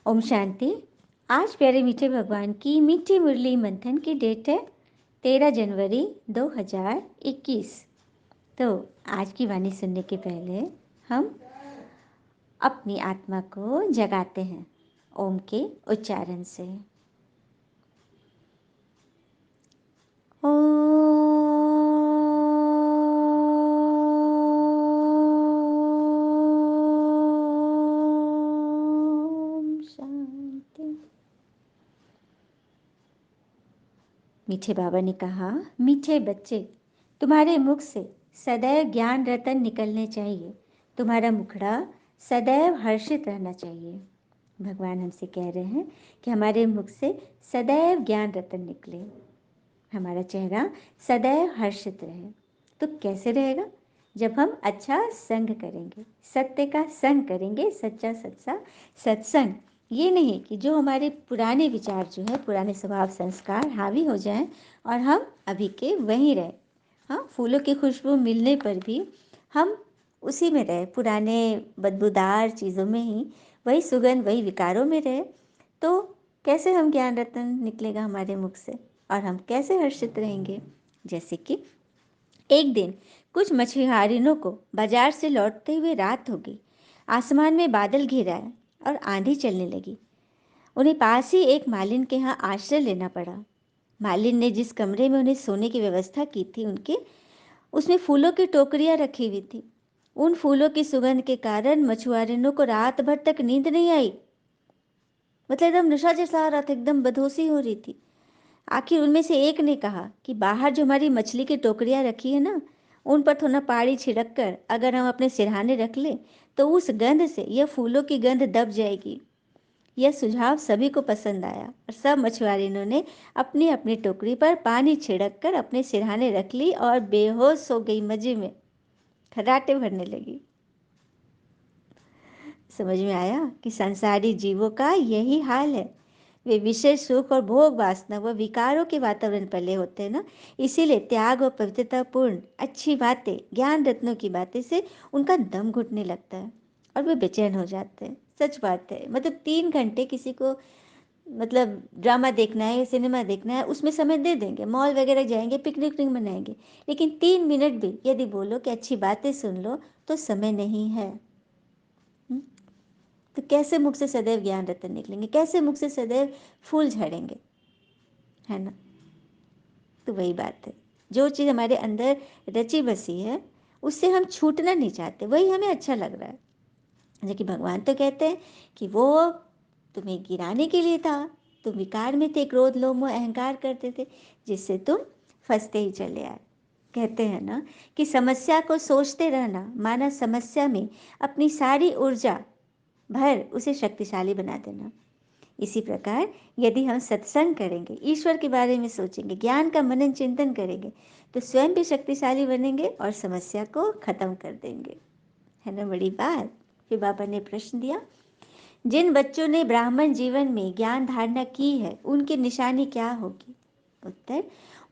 ओम शांति। आज प्यारे मीठे भगवान की मीठी मुरली मंथन की डेट है 13 जनवरी 2021। तो आज की वाणी सुनने के पहले हम अपनी आत्मा को जगाते हैं ओम के उच्चारण से। ओम शांति। मीठे बाबा ने कहा, मीठे बच्चे, तुम्हारे मुख से सदैव ज्ञान रतन निकलने चाहिए। तुम्हारा मुखड़ा सदैव हर्षित रहना चाहिए। भगवान हमसे कह रहे हैं कि हमारे मुख से सदैव ज्ञान रतन निकले, हमारा चेहरा सदैव हर्षित रहे। तो कैसे रहेगा? जब हम अच्छा संग करेंगे, सत्य का संग करेंगे, सच्चा सच्चा सत्संग। ये नहीं कि जो हमारे पुराने विचार जो है, पुराने स्वभाव संस्कार हावी हो जाएं और हम अभी के वहीं रहें। हाँ, फूलों की खुशबू मिलने पर भी हम उसी में रहे, पुराने बदबूदार चीज़ों में ही, वही सुगंध, वही विकारों में रहे। तो कैसे हम ज्ञान रतन निकलेगा हमारे मुख से और हम कैसे हर्षित रहेंगे? जैसे कि एक दिन कुछ मछुआरों को बाजार से लौटते हुए रात हो गई। आसमान में बादल घिर आए और आंधी चलने लगी। उन्हें पास ही एक मालिन के यहाँ आश्रय लेना पड़ा। मालिन ने जिस कमरे में उन्हें सोने की व्यवस्था की थी, उसमें फूलों की टोकरियां रखी हुई थी। उन फूलों की सुगंध के कारण मछुआरों को रात भर तक नींद नहीं आई। मतलब एकदम नशा जैसा आ रहा था, एकदम बदहोशी हो रही थी। आखिर उनमें से एक ने कहा कि बाहर जो हमारी मछली की टोकरियां रखी है ना, उन पर थोड़ा पानी छिड़क कर अगर हम अपने सिरहाने रख लें तो उस गंध से यह फूलों की गंध दब जाएगी। यह सुझाव सभी को पसंद आया और सब मछुआरों ने अपनी अपनी टोकरी पर पानी छिड़क कर अपने सिरहाने रख ली और बेहोश हो गई, मजे में खर्राटे भरने लगी। समझ में आया कि संसारी जीवों का यही हाल है। वे विशेष सुख और भोग वासना व विकारों के वातावरण पले होते हैं ना, इसीलिए त्याग और पवित्रतापूर्ण अच्छी बातें, ज्ञान रत्नों की बातें से उनका दम घुटने लगता है और वे बेचैन हो जाते हैं। सच बात है। मतलब 3 घंटे किसी को मतलब ड्रामा देखना है, सिनेमा देखना है, उसमें समय दे देंगे, मॉल वगैरह जाएंगे, पिकनिक विकनिक मनाएंगे, लेकिन 3 मिनट भी यदि बोलो कि अच्छी बातें सुन लो तो समय नहीं है। तो कैसे मुख से सदैव ज्ञान रतन निकलेंगे? कैसे मुख से सदैव फूल झड़ेंगे? है ना? तो वही बात है, जो चीज़ हमारे अंदर रची बसी है उससे हम छूटना नहीं चाहते, वही हमें अच्छा लग रहा है। जैसे कि भगवान तो कहते हैं कि वो तुम्हें गिराने के लिए था, तुम विकार में थे, क्रोध लोभ मोह अहंकार करते थे, जिससे तुम फंसते ही चले आए। कहते हैं ना कि समस्या को सोचते रहना माना समस्या में अपनी सारी ऊर्जा भर उसे शक्तिशाली बना देना। इसी प्रकार यदि हम सत्संग करेंगे, ईश्वर के बारे में सोचेंगे, ज्ञान का मनन चिंतन करेंगे, तो स्वयं भी शक्तिशाली बनेंगे और समस्या को खत्म कर देंगे। है ना बड़ी बात? फिर बाबा ने प्रश्न दिया, जिन बच्चों ने ब्राह्मण जीवन में ज्ञान धारणा की है उनकी निशानी क्या होगी? उत्तर,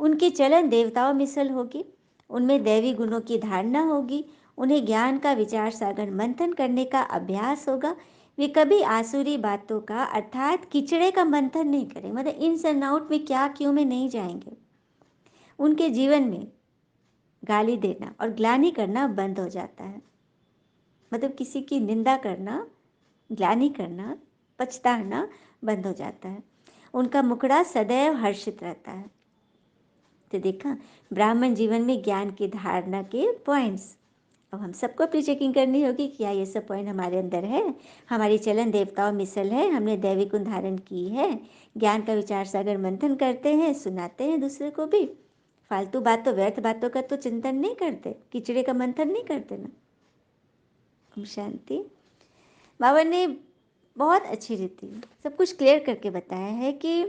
उनकी चलन देवताओं मिसल होगी, उनमें दैवी गुणों की धारणा होगी, उन्हें ज्ञान का विचार सागर मंथन करने का अभ्यास होगा। वे कभी आसुरी बातों का अर्थात कीचड़े का मंथन नहीं करें, मतलब इन्स एंड आउट में क्या क्यों में नहीं जाएंगे। उनके जीवन में गाली देना और ग्लानि करना बंद हो जाता है। मतलब किसी की निंदा करना, ग्लानि करना, पछताना बंद हो जाता है। उनका मुखड़ा सदैव हर्षित रहता है। तो देखा, ब्राह्मण जीवन में ज्ञान की धारणा के पॉइंट्स। अब हम सबको प्री चेकिंग करनी होगी, क्या ये सब पॉइंट हमारे अंदर है? हमारी चलन देवताओं मिसल है, हमने दैवी गुण धारण की है, ज्ञान का विचार सागर मंथन करते हैं, सुनाते हैं दूसरे को भी, फालतू बातों व्यर्थ बातों का तो चिंतन नहीं करते, कीचड़े का मंथन नहीं करते ना। ओम शांति। बाबा ने बहुत अच्छी रीति सब कुछ क्लियर करके बताया है कि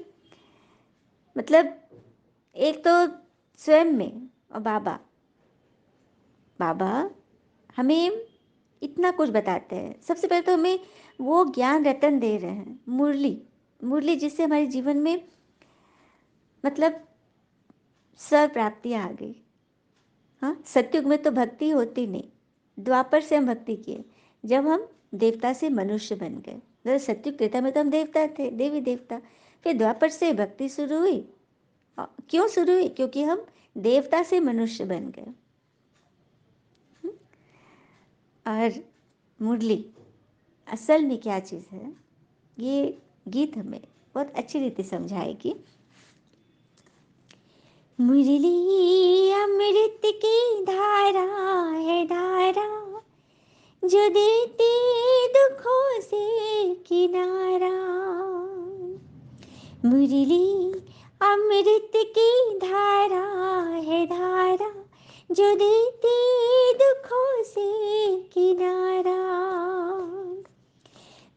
मतलब एक तो स्वयं में, और बाबा बाबा हमें इतना कुछ बताते हैं। सबसे पहले तो हमें वो ज्ञान रतन दे रहे हैं, मुरली, मुरली जिससे हमारे जीवन में मतलब सब प्राप्तियाँ आ गई। हाँ, सत्युग में तो भक्ति होती नहीं, द्वापर से हम भक्ति किए, जब हम देवता से मनुष्य बन गए। सत्युग त्रेता में तो हम देवता थे, देवी देवता। फिर द्वापर से भक्ति शुरू हुई। क्यों शुरू हुई? क्योंकि हम देवता से मनुष्य बन गए। और मुरली असल में क्या चीज़ है, ये गीत हमें बहुत अच्छी रीति समझाएगी। मुरली अमृत की धारा है, धारा जो देती दुखों से किनारा। मुरली अमृत की धारा है, धारा जो देती दुखों से किनारा।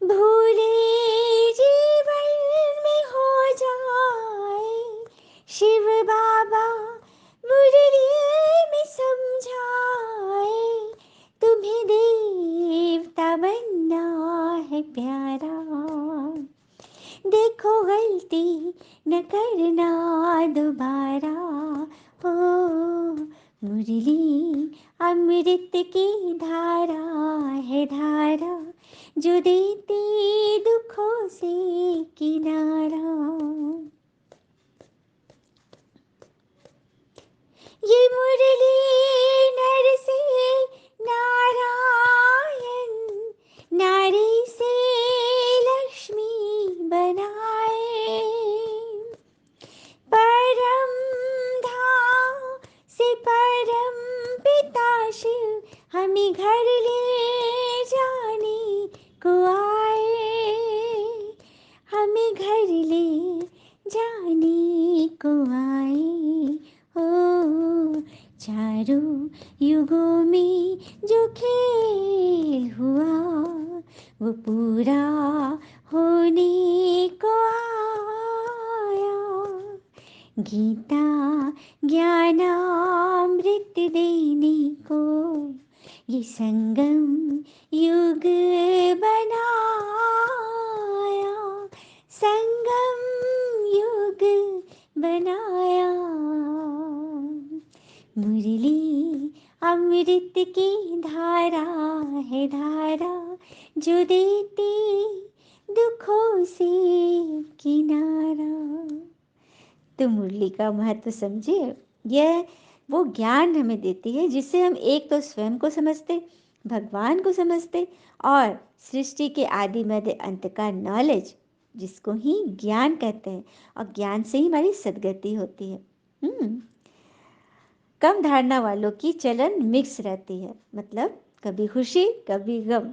भूले जीवन में हो जाए शिव बाबा मुरली में समझाए, तुम्हें देवता बनना है प्यारा। देखो गलती न करना दोबारा। हो मुरली अमृत की धारा है, धारा जो देती दुखों से किनारा। ये मुरली नर से नारायण, नारी से लक्ष्मी बनाए। परम धाम से परम पिता शिव हमें घर ले जाने को आए, हमें घर ले जाने को आए। ओ चारों युगों में जो खेल हुआ वो पूरा होने को आया। गीता ज्ञानामृत देने को ये संगम युग बनाया, संगम युग बनाया। मुरली अमृत की धारा है, धारा जो देती दुखों से किनारा। तो मुरली का महत्व समझिए। यह वो ज्ञान हमें देती है जिससे हम एक तो स्वयं को समझते, भगवान को समझते, और सृष्टि के आदि मध्य अंत का नॉलेज, जिसको ही ज्ञान कहते हैं। और ज्ञान से ही हमारी सद्गति होती है। कम धारणा वालों की चलन मिक्स रहती है, मतलब कभी खुशी कभी गम।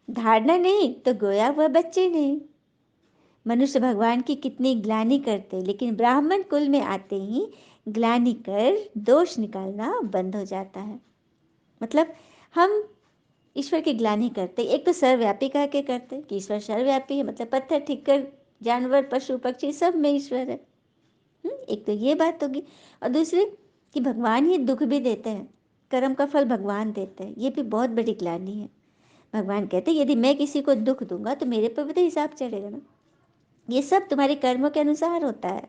धारणा नहीं तो गोया हुआ बच्चे नहीं। मनुष्य भगवान की कितनी ग्लानि करते, लेकिन ब्राह्मण कुल में आते ही ग्लानि कर दोष निकालना बंद हो जाता है। मतलब हम ईश्वर की ग्लानि करते, एक तो सर्वव्यापी कह के करते कि ईश्वर सर्वव्यापी है, मतलब पत्थर ठिक्कर जानवर पशु पक्षी सब में ईश्वर है। एक तो ये बात होगी। और दूसरी कि भगवान ही दुख भी देते हैं, कर्म का फल भगवान देते हैं, ये भी बहुत बड़ी ग्लानि है। भगवान कहते हैं यदि मैं किसी को दुख दूंगा तो मेरे पर भी तो हिसाब चढ़ेगा ना, ये सब तुम्हारे कर्मों के अनुसार होता है।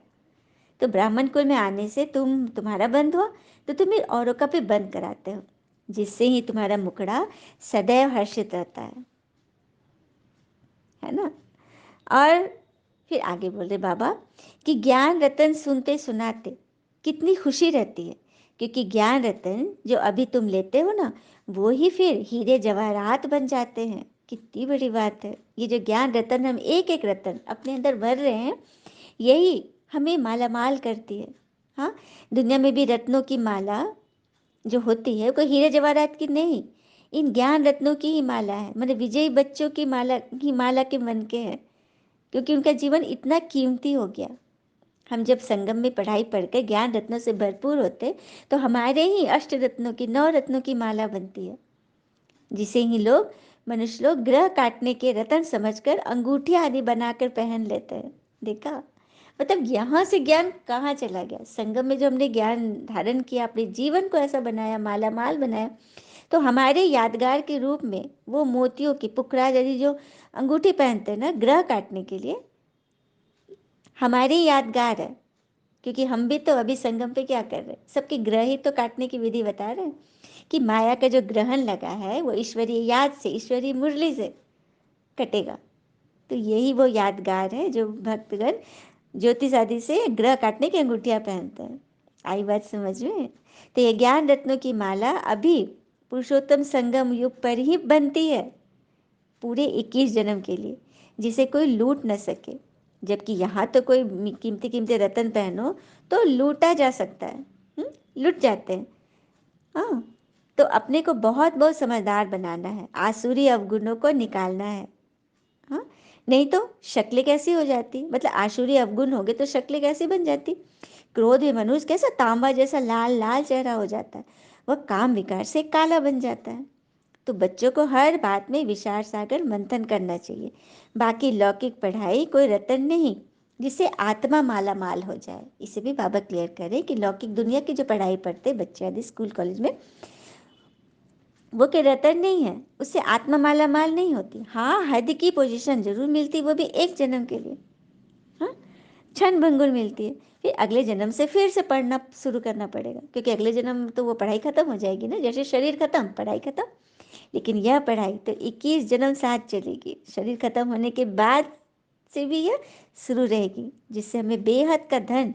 तो ब्राह्मण कुल में आने से तुम्हारा बंद हुआ तो तुम औरों का भी बंद कराते हो, जिससे ही तुम्हारा मुखड़ा सदैव हर्षित रहता है ना। और फिर आगे बोल रहे बाबा कि ज्ञान रतन सुनते सुनाते कितनी खुशी रहती है, क्योंकि ज्ञान रतन जो अभी तुम लेते हो ना, वो ही फिर हीरे जवाहरात बन जाते हैं। कितनी बड़ी बात है। ये जो ज्ञान रतन हम एक एक रतन अपने अंदर भर रहे हैं, यही हमें माला माल करती है। हाँ, दुनिया में भी रत्नों की माला जो होती है कोई हीरे जवाहरात की नहीं, इन ज्ञान रत्नों की ही माला है। मतलब विजयी बच्चों की माला के मन के है, क्योंकि उनका जीवन इतना कीमती हो गया। हम जब संगम में पढ़ाई पढ़कर ज्ञान रत्नों से भरपूर होते तो हमारे ही अष्ट रत्नों की 9 रत्नों की माला बनती है, जिसे ही लोग मनुष्य लोग ग्रह काटने के रतन समझकर अंगूठी आदि बनाकर पहन लेते हैं। देखा, मतलब यहाँ से ज्ञान कहाँ चला गया। संगम में जो हमने ज्ञान धारण किया, अपने जीवन को ऐसा बनाया, माला माल बनाया, तो हमारे यादगार के रूप में वो मोतियों की पुखराज आदि जो अंगूठी पहनते हैं ना ग्रह काटने के लिए, हमारी यादगार है। क्योंकि हम भी तो अभी संगम पे क्या कर रहे हैं, सबके ग्रह ही तो काटने की विधि बता रहे हैं कि माया का जो ग्रहण लगा है वो ईश्वरीय याद से, ईश्वरीय मुरली से कटेगा। तो यही वो यादगार है जो भक्तगण ज्योतिष आदि से ग्रह काटने की अंगूठियां पहनते हैं। आई बात समझ में? तो ये ज्ञान रत्नों की माला अभी पुरुषोत्तम संगम युग पर ही बनती है, पूरे 21 जन्म के लिए, जिसे कोई लूट न सके। जबकि यहाँ तो कोई कीमती कीमती रतन पहनो तो लूटा जा सकता है, लूट जाते हैं। हाँ, तो अपने को बहुत बहुत समझदार बनाना है, आसुरी अवगुणों को निकालना है। हाँ, नहीं तो शक्लें कैसी हो जाती, मतलब आसुरी अवगुण हो गए तो शक्लें कैसी बन जाती। क्रोध में मनुष्य कैसा तांबा जैसा लाल लाल चेहरा हो जाता है, वह काम विकार से काला बन जाता है। तो बच्चों को हर बात में विचार सागर मंथन करना चाहिए। बाकी लौकिक पढ़ाई कोई रतन नहीं जिससे आत्मा माला माल हो जाए। इसे भी बाबा क्लियर करें कि लौकिक दुनिया की जो पढ़ाई पढ़ते बच्चे आदि स्कूल कॉलेज में, वो के रतन नहीं है, उससे आत्मा माला माल नहीं होती। हाँ, हद की पोजीशन जरूर मिलती, वो भी एक जन्म के लिए। हाँ, क्षण भंगुर मिलती है, फिर अगले जन्म से फिर से पढ़ना शुरू करना पड़ेगा, क्योंकि अगले जन्म तो वो पढ़ाई खत्म हो जाएगी ना, जैसे शरीर खत्म पढ़ाई खत्म। लेकिन यह पढ़ाई तो 21 जन्म साथ चलेगी, शरीर खत्म होने के बाद से भी यह शुरू रहेगी, जिससे हमें बेहद का धन,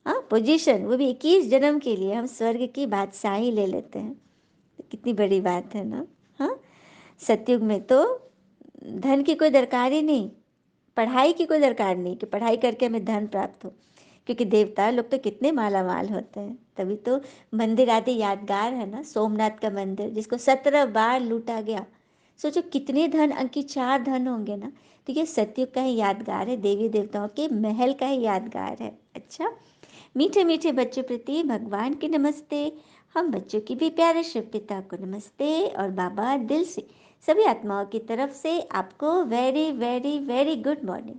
हाँ पोजीशन, वो भी 21 जन्म के लिए हम स्वर्ग की बादशाही ले लेते हैं। तो कितनी बड़ी बात है ना। हाँ, सतयुग में तो धन की कोई दरकार ही नहीं, पढ़ाई की कोई दरकार नहीं कि पढ़ाई करके हमें धन प्राप्त हो, क्योंकि देवता लोग तो कितने माला माल होते हैं। तभी तो मंदिर आदि यादगार है ना, सोमनाथ का मंदिर जिसको 17 बार लूटा गया। सोचो कितने धन, अंकी 4 धन होंगे ना। तो ये सतयुग का ही यादगार है, देवी देवताओं के महल का ही यादगार है। अच्छा, मीठे मीठे बच्चों प्रति भगवान की नमस्ते। हम बच्चों की भी प्यारे शिव पिता को नमस्ते, और बाबा दिल से सभी आत्माओं की तरफ से आपको very very very good morning.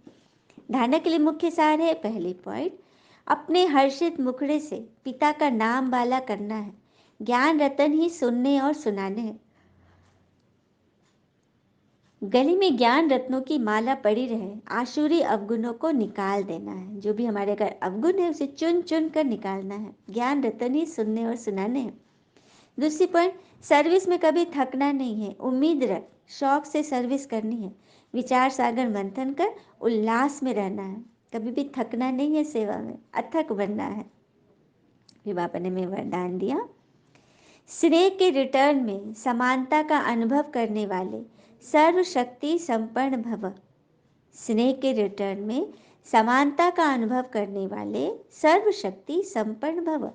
धारणा के लिए मुख्य सार है, पहली पॉइंट, अपने हर्षित मुखड़े से पिता का नाम बाला करना है। ज्ञान रतन ही सुनने और सुनाने हैं। गले में ज्ञान रत्नों की माला पड़ी रहे, आसुरी अवगुणों को निकाल देना है। जो भी हमारे अगर अवगुण है उसे चुन चुन कर निकालना है। ज्ञान रतन ही सुनने और सुनाने हैं। दूसरी पॉइंट, सर्विस में कभी थकना नहीं है, उम्मीद रख, शौक से सर्विस करनी है। विचार सागर मंथन कर उल्लास में रहना है, कभी भी थकना नहीं है, सेवा में अथक बनना है। फिर बाबा ने में वरदान दिया, स्नेह के रिटर्न में समानता का अनुभव करने वाले सर्वशक्ति संपन्न भव। स्नेह के रिटर्न में समानता का अनुभव करने वाले सर्वशक्ति संपन्न भव।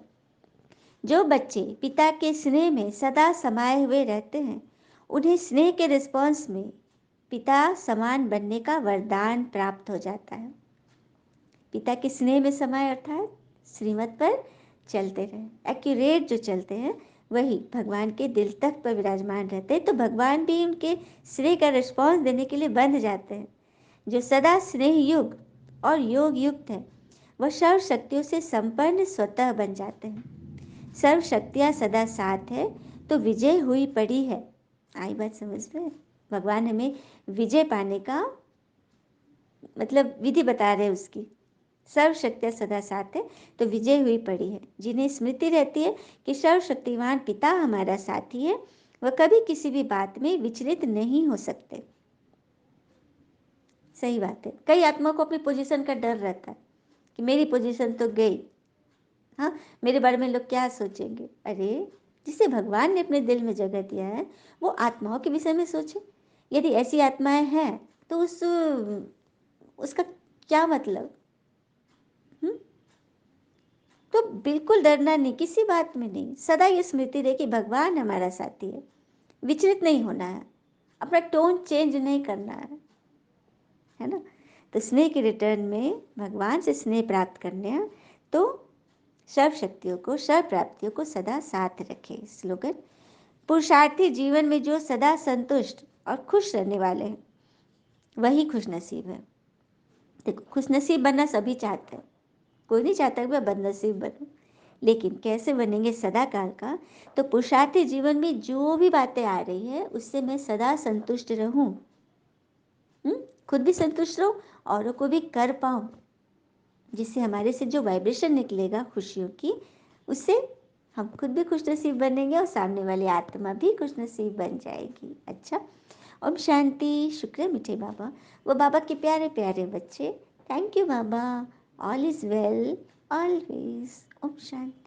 जो बच्चे पिता के स्नेह में सदा समाये हुए रहते हैं, उन्हें स्नेह के रिस्पॉन्स में पिता समान बनने का वरदान प्राप्त हो जाता है। पिता के स्नेह में समाये अर्थात श्रीमत पर चलते रहे, एक्यूरेट जो चलते हैं वही भगवान के दिल तक पर विराजमान रहते हैं। तो भगवान भी उनके स्नेह का रिस्पॉन्स देने के लिए बंध जाते हैं। जो सदा स्नेह युग और योग युक्त है, वह सर्व शक्तियों से संपन्न स्वतः बन जाते हैं। सर्व शक्तियाँ सदा साथ है तो विजय हुई पड़ी है। आई बात समझ में? भगवान हमें विजय पाने का मतलब विधि बता रहे उसकी। सर्व शक्तियाँ सदा साथ है तो विजय हुई पड़ी है। जिन्हें स्मृति रहती है कि सर्वशक्तिमान पिता हमारा साथी है, वह कभी किसी भी बात में विचलित नहीं हो सकते। सही बात है। कई आत्मा को अपनी पोजीशन का डर रहता है कि मेरी पोजीशन तो गई, हाँ मेरे बारे में लोग क्या सोचेंगे। अरे, जिसे भगवान ने अपने दिल में जगह दिया है वो आत्माओं के विषय में सोचे। यदि ऐसी आत्माएं हैं तो उसका क्या मतलब? तो बिल्कुल डरना नहीं, किसी बात में नहीं। सदा ये स्मृति रहे कि भगवान हमारा साथी है, विचलित नहीं होना है, अपना टोन चेंज नहीं करना है ना। तो स्नेह के रिटर्न में भगवान से स्नेह प्राप्त करने हैं तो सर्व शक्तियों को, सर्व प्राप्तियों को सदा साथ रखे। स्लोगन, पुरुषार्थी जीवन में जो सदा संतुष्ट और खुश रहने वाले हैं वही खुश नसीब है। देखो, खुश नसीब बनना सभी चाहते हैं, कोई नहीं चाहता कि मैं बदनसीब बनूं। लेकिन कैसे बनेंगे सदा काल का? तो पुरुषार्थी जीवन में जो भी बातें आ रही है उससे मैं सदा संतुष्ट रहूं, खुद भी संतुष्ट रहूं, औरों को भी कर पाऊं, जिससे हमारे से जो वाइब्रेशन निकलेगा खुशियों की, उससे हम खुद भी खुश नसीब बनेंगे और सामने वाली आत्मा भी खुश नसीब बन जाएगी। अच्छा, ओम शांति। शुक्र है मीठे बाबा, वो बाबा के प्यारे प्यारे बच्चे। थैंक यू बाबा। All is well always. ओम शांति।